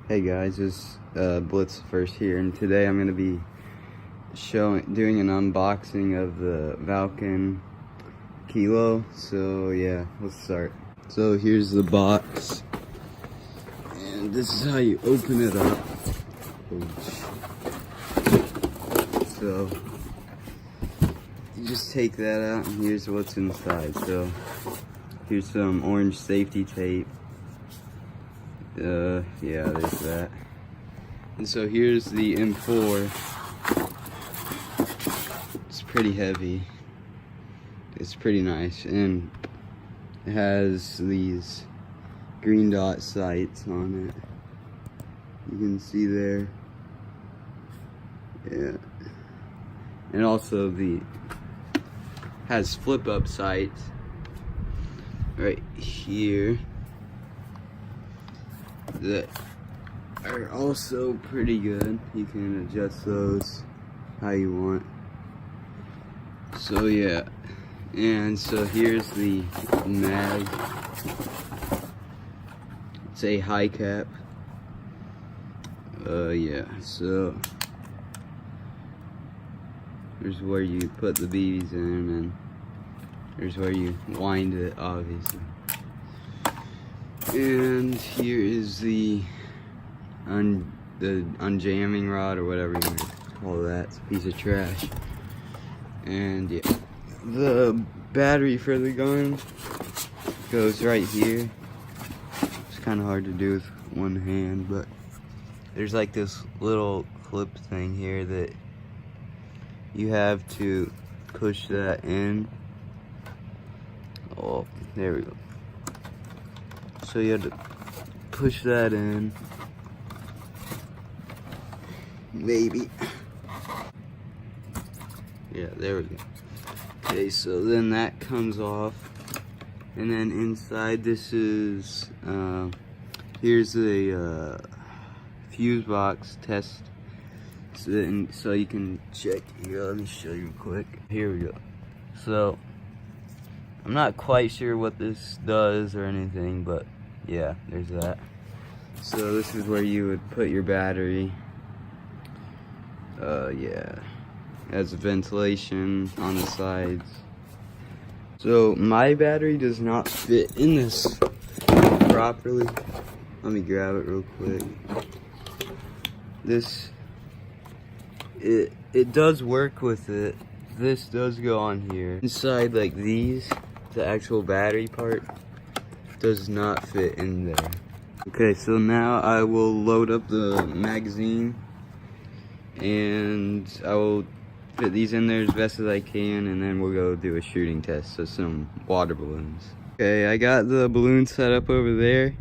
Hey guys, it's Blitz first here, and today I'm going to be doing an unboxing of the Valken Kilo. So yeah, let's start. So here's the box, and this is how you open it up. So you just take that out, and here's what's inside. So here's some orange safety tape. Yeah, there's that. And so here's the M4. It's pretty heavy. It's pretty nice, and it has these green dot sights on it. You can see there. Yeah. And also has flip up sights right here that are also pretty good. You can adjust those how you want. So yeah, and so here's the mag. It's a high cap. Yeah, so here's where you put the BBs in, and here's where you wind it, obviously. And here is the unjamming rod, or whatever you want to call that. It's a piece of trash. And yeah, the battery for the gun goes right here. It's kind of hard to do with one hand, but there's like this little clip thing here that you have to push that in. Oh, there we go. So you have to push that in. Maybe. Yeah, there we go. Okay, so then that comes off. And then inside this is, here's a fuse box test. So you can check here. Let me show you quick. Here we go. So, I'm not quite sure what this does or anything, but yeah, there's that. So this is where you would put your battery. Yeah, it has ventilation on the sides. So my battery does not fit in this properly. Let me grab it real quick. It does work with it. This does go on here. Inside, like these, the actual battery part does not fit in there. Okay, so now I will load up the magazine, and I will fit these in there as best as I can, and then we'll go do a shooting test, so some water balloons. Okay, I got the balloon set up over there,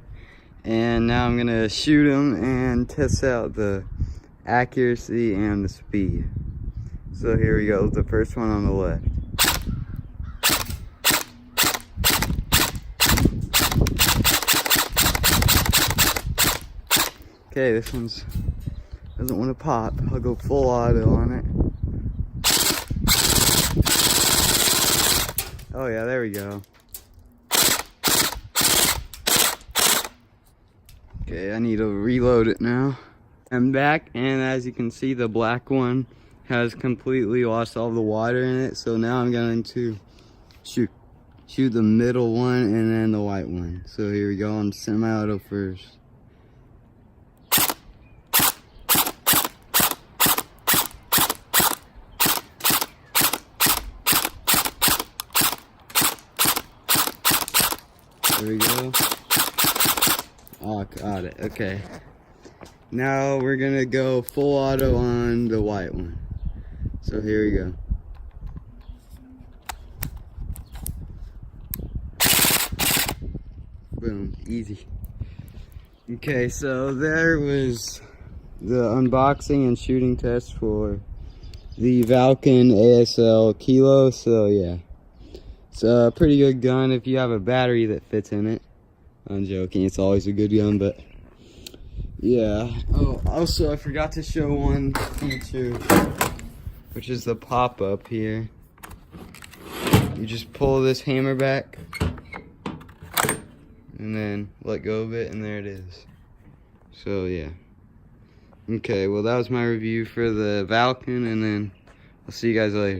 and now I'm gonna shoot them and test out the accuracy and the speed. So here we go, the first one on the left. Okay, this one's doesn't want to pop. I'll go full auto on it. Oh yeah, there we go. Okay, I need to reload it now. I'm back, and as you can see, the black one has completely lost all the water in it. So now I'm going to shoot the middle one and then the white one. So here we go on semi-auto first. There we go. Oh, got it. Okay. Now we're gonna go full auto on the white one. So here we go. Boom. Easy. Okay, so there was the unboxing and shooting test for the Valken ASL Kilo. So yeah. It's a pretty good gun if you have a battery that fits in it. I'm joking, it's always a good gun, but yeah. Oh, also I forgot to show one feature, which is the pop-up here. You just pull this hammer back and then let go of it, and there it is. So yeah. Okay, well that was my review for the Valken, and then I'll see you guys later.